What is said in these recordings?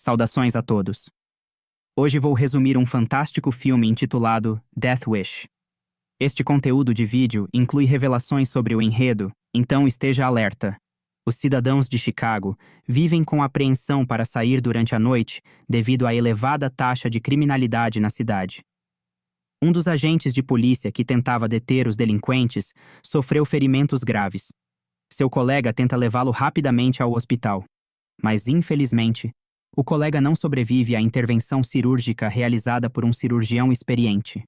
Saudações a todos. Hoje vou resumir um fantástico filme intitulado Death Wish. Este conteúdo de vídeo inclui revelações sobre o enredo, então esteja alerta. Os cidadãos de Chicago vivem com apreensão para sair durante a noite devido à elevada taxa de criminalidade na cidade. Um dos agentes de polícia que tentava deter os delinquentes sofreu ferimentos graves. Seu colega tenta levá-lo rapidamente ao hospital, mas infelizmente, o colega não sobrevive à intervenção cirúrgica realizada por um cirurgião experiente.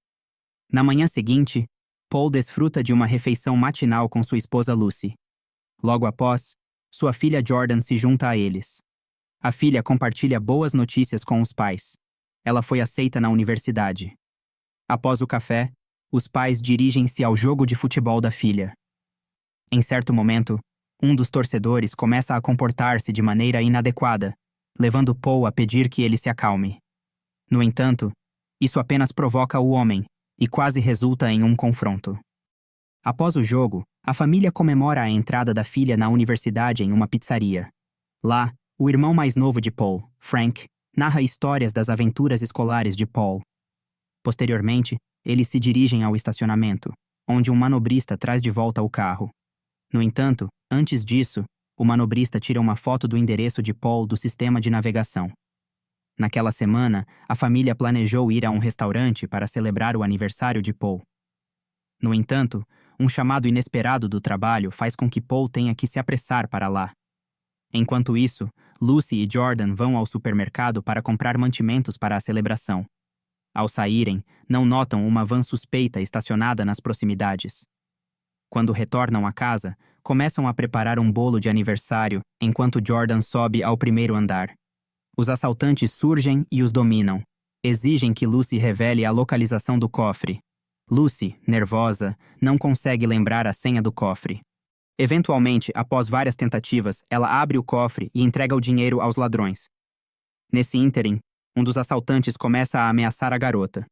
Na manhã seguinte, Paul desfruta de uma refeição matinal com sua esposa Lucy. Logo após, sua filha Jordan se junta a eles. A filha compartilha boas notícias com os pais. Ela foi aceita na universidade. Após o café, os pais dirigem-se ao jogo de futebol da filha. Em certo momento, um dos torcedores começa a comportar-se de maneira inadequada, levando Paul a pedir que ele se acalme. No entanto, isso apenas provoca o homem e quase resulta em um confronto. Após o jogo, a família comemora a entrada da filha na universidade em uma pizzaria. Lá, o irmão mais novo de Paul, Frank, narra histórias das aventuras escolares de Paul. Posteriormente, eles se dirigem ao estacionamento, onde um manobrista traz de volta o carro. No entanto, antes disso, o manobrista tira uma foto do endereço de Paul do sistema de navegação. Naquela semana, a família planejou ir a um restaurante para celebrar o aniversário de Paul. No entanto, um chamado inesperado do trabalho faz com que Paul tenha que se apressar para lá. Enquanto isso, Lucy e Jordan vão ao supermercado para comprar mantimentos para a celebração. Ao saírem, não notam uma van suspeita estacionada nas proximidades. Quando retornam à casa, começam a preparar um bolo de aniversário enquanto Jordan sobe ao primeiro andar. Os assaltantes surgem e os dominam. Exigem que Lucy revele a localização do cofre. Lucy, nervosa, não consegue lembrar a senha do cofre. Eventualmente, após várias tentativas, ela abre o cofre e entrega o dinheiro aos ladrões. Nesse ínterim, um dos assaltantes começa a ameaçar a garota.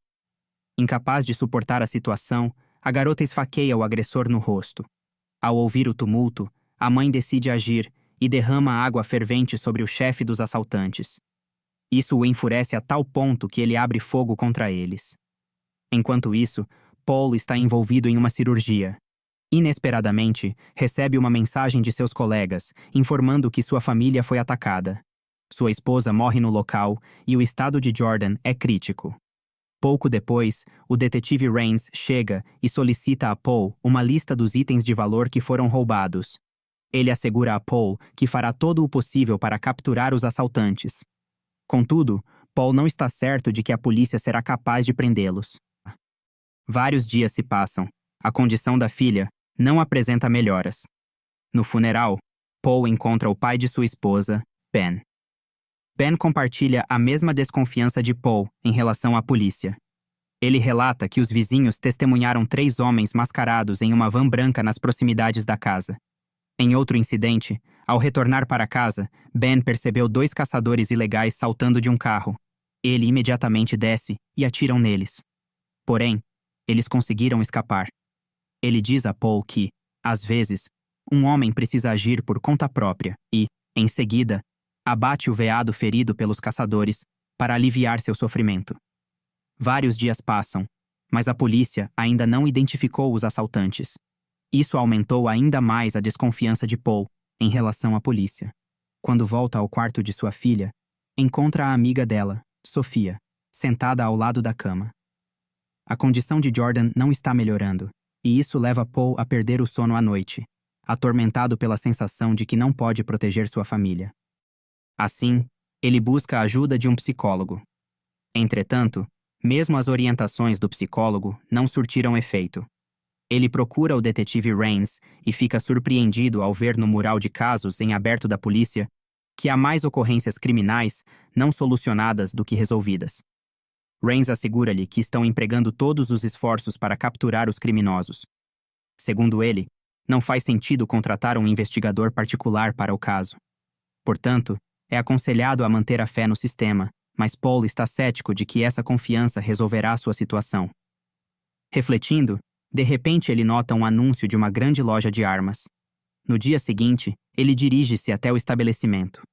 Incapaz de suportar a situação, a garota esfaqueia o agressor no rosto. Ao ouvir o tumulto, a mãe decide agir e derrama água fervente sobre o chefe dos assaltantes. Isso o enfurece a tal ponto que ele abre fogo contra eles. Enquanto isso, Paul está envolvido em uma cirurgia. Inesperadamente, recebe uma mensagem de seus colegas, informando que sua família foi atacada. Sua esposa morre no local e o estado de Jordan é crítico. Pouco depois, o detetive Rains chega e solicita a Paul uma lista dos itens de valor que foram roubados. Ele assegura a Paul que fará todo o possível para capturar os assaltantes. Contudo, Paul não está certo de que a polícia será capaz de prendê-los. Vários dias se passam. A condição da filha não apresenta melhoras. No funeral, Paul encontra o pai de sua esposa, Ben. Ben compartilha a mesma desconfiança de Paul em relação à polícia. Ele relata que os vizinhos testemunharam 3 homens mascarados em uma van branca nas proximidades da casa. Em outro incidente, ao retornar para casa, Ben percebeu 2 caçadores ilegais saltando de um carro. Ele imediatamente desce e atiram neles. Porém, eles conseguiram escapar. Ele diz a Paul que, às vezes, um homem precisa agir por conta própria e, em seguida, abate o veado ferido pelos caçadores para aliviar seu sofrimento. Vários dias passam, mas a polícia ainda não identificou os assaltantes. Isso aumentou ainda mais a desconfiança de Paul em relação à polícia. Quando volta ao quarto de sua filha, encontra a amiga dela, Sophia, sentada ao lado da cama. A condição de Jordan não está melhorando, e isso leva Paul a perder o sono à noite, atormentado pela sensação de que não pode proteger sua família. Assim, ele busca a ajuda de um psicólogo. Entretanto, mesmo as orientações do psicólogo não surtiram efeito. Ele procura o detetive Rains e fica surpreendido ao ver no mural de casos em aberto da polícia que há mais ocorrências criminais não solucionadas do que resolvidas. Rains assegura-lhe que estão empregando todos os esforços para capturar os criminosos. Segundo ele, não faz sentido contratar um investigador particular para o caso. Portanto, é aconselhado a manter a fé no sistema, mas Paul está cético de que essa confiança resolverá sua situação. Refletindo, de repente ele nota um anúncio de uma grande loja de armas. No dia seguinte, ele dirige-se até o estabelecimento.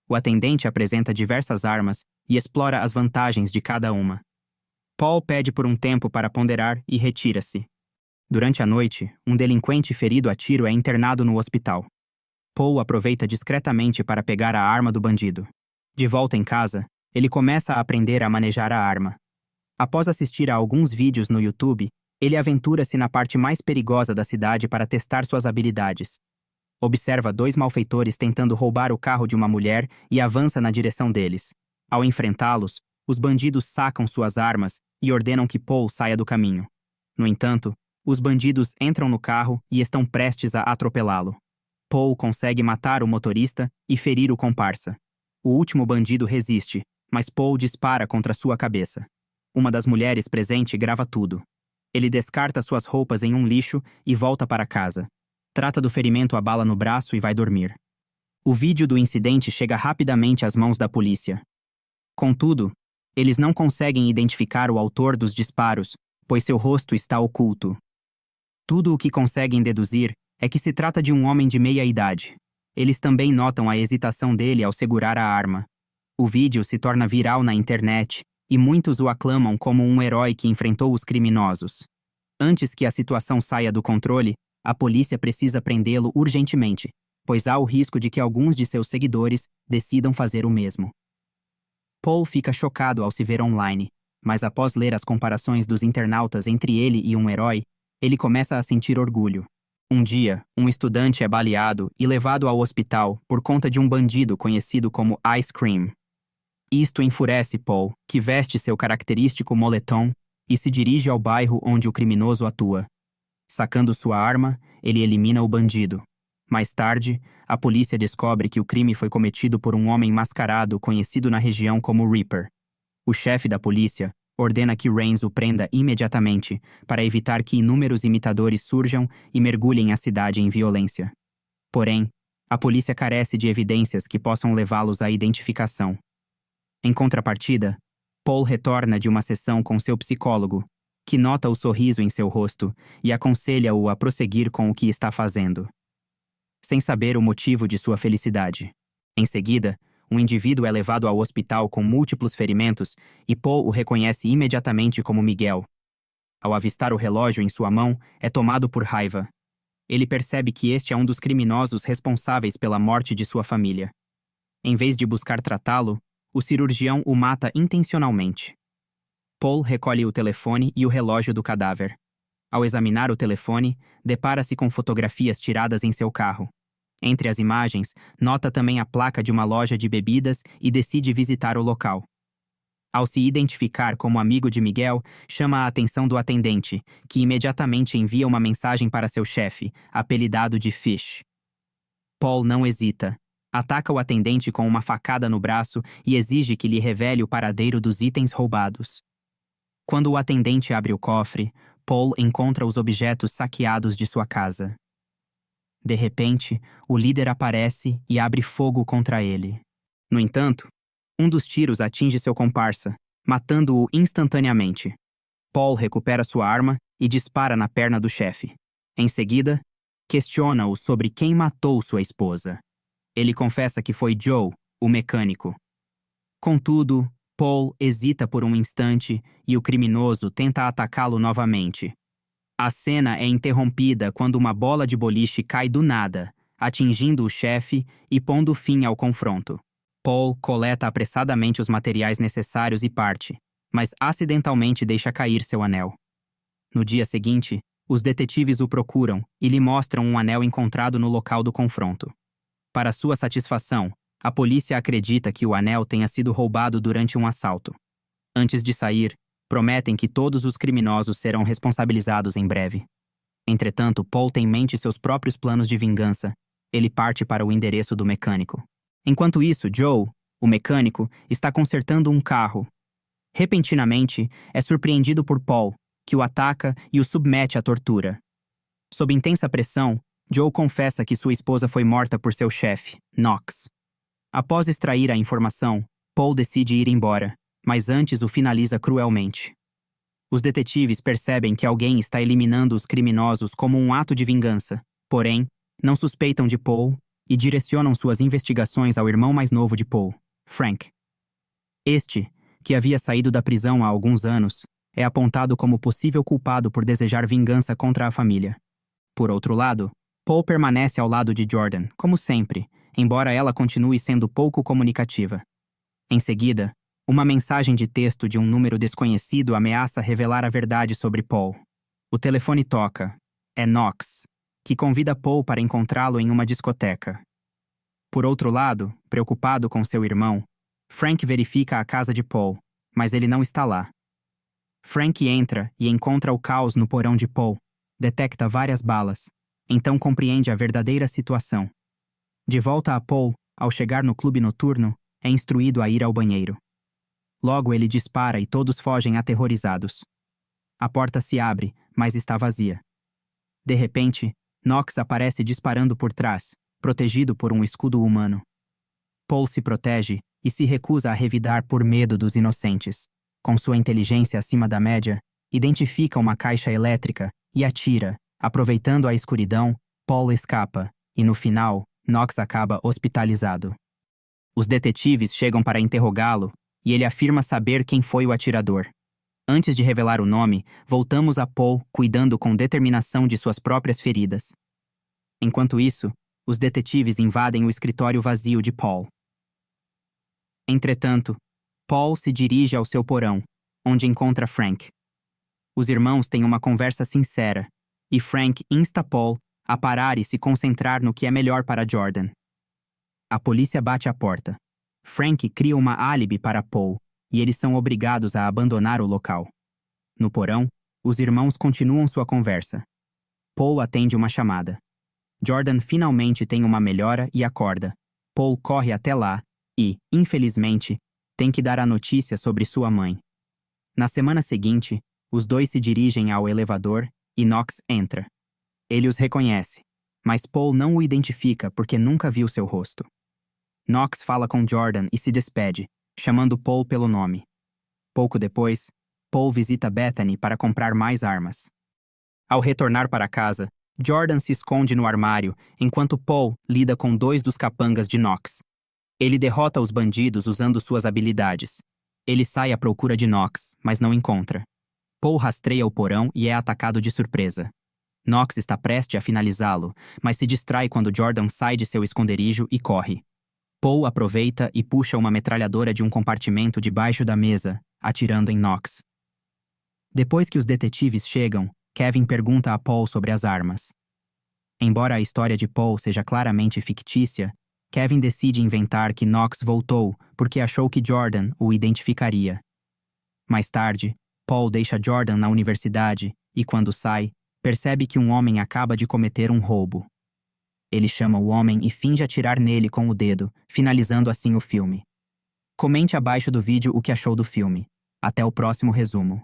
O atendente apresenta diversas armas e explora as vantagens de cada uma. Paul pede por um tempo para ponderar e retira-se. Durante a noite, um delinquente ferido a tiro é internado no hospital. Paul aproveita discretamente para pegar a arma do bandido. De volta em casa, ele começa a aprender a manejar a arma. Após assistir a alguns vídeos no YouTube, ele aventura-se na parte mais perigosa da cidade para testar suas habilidades. Observa dois malfeitores tentando roubar o carro de uma mulher e avança na direção deles. Ao enfrentá-los, os bandidos sacam suas armas e ordenam que Paul saia do caminho. No entanto, os bandidos entram no carro e estão prestes a atropelá-lo. Paul consegue matar o motorista e ferir o comparsa. O último bandido resiste, mas Paul dispara contra sua cabeça. Uma das mulheres presente grava tudo. Ele descarta suas roupas em um lixo e volta para casa. Trata do ferimento à bala no braço e vai dormir. O vídeo do incidente chega rapidamente às mãos da polícia. Contudo, eles não conseguem identificar o autor dos disparos, pois seu rosto está oculto. Tudo o que conseguem deduzir é que se trata de um homem de meia idade. Eles também notam a hesitação dele ao segurar a arma. O vídeo se torna viral na internet e muitos o aclamam como um herói que enfrentou os criminosos. Antes que a situação saia do controle, a polícia precisa prendê-lo urgentemente, pois há o risco de que alguns de seus seguidores decidam fazer o mesmo. Paul fica chocado ao se ver online, mas após ler as comparações dos internautas entre ele e um herói, ele começa a sentir orgulho. Um dia, um estudante é baleado e levado ao hospital por conta de um bandido conhecido como Ice Cream. Isto enfurece Paul, que veste seu característico moletom e se dirige ao bairro onde o criminoso atua. Sacando sua arma, ele elimina o bandido. Mais tarde, a polícia descobre que o crime foi cometido por um homem mascarado conhecido na região como Reaper. O chefe da polícia ordena que Rains o prenda imediatamente para evitar que inúmeros imitadores surjam e mergulhem a cidade em violência. Porém, a polícia carece de evidências que possam levá-los à identificação. Em contrapartida, Paul retorna de uma sessão com seu psicólogo, que nota o sorriso em seu rosto e aconselha-o a prosseguir com o que está fazendo, sem saber o motivo de sua felicidade. Em seguida, um indivíduo é levado ao hospital com múltiplos ferimentos e Paul o reconhece imediatamente como Miguel. Ao avistar o relógio em sua mão, é tomado por raiva. Ele percebe que este é um dos criminosos responsáveis pela morte de sua família. Em vez de buscar tratá-lo, o cirurgião o mata intencionalmente. Paul recolhe o telefone e o relógio do cadáver. Ao examinar o telefone, depara-se com fotografias tiradas em seu carro. Entre as imagens, nota também a placa de uma loja de bebidas e decide visitar o local. Ao se identificar como amigo de Miguel, chama a atenção do atendente, que imediatamente envia uma mensagem para seu chefe, apelidado de Fish. Paul não hesita. Ataca o atendente com uma facada no braço e exige que lhe revele o paradeiro dos itens roubados. Quando o atendente abre o cofre, Paul encontra os objetos saqueados de sua casa. De repente, o líder aparece e abre fogo contra ele. No entanto, um dos tiros atinge seu comparsa, matando-o instantaneamente. Paul recupera sua arma e dispara na perna do chefe. Em seguida, questiona-o sobre quem matou sua esposa. Ele confessa que foi Joe, o mecânico. Contudo, Paul hesita por um instante e o criminoso tenta atacá-lo novamente. A cena é interrompida quando uma bola de boliche cai do nada, atingindo o chefe e pondo fim ao confronto. Paul coleta apressadamente os materiais necessários e parte, mas acidentalmente deixa cair seu anel. No dia seguinte, os detetives o procuram e lhe mostram um anel encontrado no local do confronto. Para sua satisfação, a polícia acredita que o anel tenha sido roubado durante um assalto. Antes de sair, prometem que todos os criminosos serão responsabilizados em breve. Entretanto, Paul tem em mente seus próprios planos de vingança. Ele parte para o endereço do mecânico. Enquanto isso, Joe, o mecânico, está consertando um carro. Repentinamente, é surpreendido por Paul, que o ataca e o submete à tortura. Sob intensa pressão, Joe confessa que sua esposa foi morta por seu chefe, Knox. Após extrair a informação, Paul decide ir embora, mas antes o finaliza cruelmente. Os detetives percebem que alguém está eliminando os criminosos como um ato de vingança, porém, não suspeitam de Paul e direcionam suas investigações ao irmão mais novo de Paul, Frank. Este, que havia saído da prisão há alguns anos, é apontado como possível culpado por desejar vingança contra a família. Por outro lado, Paul permanece ao lado de Jordan, como sempre, embora ela continue sendo pouco comunicativa. Em seguida, uma mensagem de texto de um número desconhecido ameaça revelar a verdade sobre Paul. O telefone toca. É Knox, que convida Paul para encontrá-lo em uma discoteca. Por outro lado, preocupado com seu irmão, Frank verifica a casa de Paul, mas ele não está lá. Frank entra e encontra o caos no porão de Paul, detecta várias balas, então compreende a verdadeira situação. De volta a Paul, ao chegar no clube noturno, é instruído a ir ao banheiro. Logo ele dispara e todos fogem aterrorizados. A porta se abre, mas está vazia. De repente, Knox aparece disparando por trás, protegido por um escudo humano. Paul se protege e se recusa a revidar por medo dos inocentes. Com sua inteligência acima da média, identifica uma caixa elétrica e atira. Aproveitando a escuridão, Paul escapa, e no final, Knox acaba hospitalizado. Os detetives chegam para interrogá-lo, e ele afirma saber quem foi o atirador. Antes de revelar o nome, voltamos a Paul cuidando com determinação de suas próprias feridas. Enquanto isso, os detetives invadem o escritório vazio de Paul. Entretanto, Paul se dirige ao seu porão, onde encontra Frank. Os irmãos têm uma conversa sincera, e Frank insta Paul a parar e se concentrar no que é melhor para Jordan. A polícia bate à porta. Frank cria uma álibi para Paul, e eles são obrigados a abandonar o local. No porão, os irmãos continuam sua conversa. Paul atende uma chamada. Jordan finalmente tem uma melhora e acorda. Paul corre até lá e, infelizmente, tem que dar a notícia sobre sua mãe. Na semana seguinte, os dois se dirigem ao elevador e Knox entra. Ele os reconhece, mas Paul não o identifica porque nunca viu seu rosto. Knox fala com Jordan e se despede, chamando Paul pelo nome. Pouco depois, Paul visita Bethany para comprar mais armas. Ao retornar para casa, Jordan se esconde no armário enquanto Paul lida com dois dos capangas de Knox. Ele derrota os bandidos usando suas habilidades. Ele sai à procura de Knox, mas não encontra. Paul rastreia o porão e é atacado de surpresa. Knox está prestes a finalizá-lo, mas se distrai quando Jordan sai de seu esconderijo e corre. Paul aproveita e puxa uma metralhadora de um compartimento debaixo da mesa, atirando em Knox. Depois que os detetives chegam, Kevin pergunta a Paul sobre as armas. Embora a história de Paul seja claramente fictícia, Kevin decide inventar que Knox voltou porque achou que Jordan o identificaria. Mais tarde, Paul deixa Jordan na universidade e, quando sai, percebe que um homem acaba de cometer um roubo. Ele chama o homem e finge atirar nele com o dedo, finalizando assim o filme. Comente abaixo do vídeo o que achou do filme. Até o próximo resumo.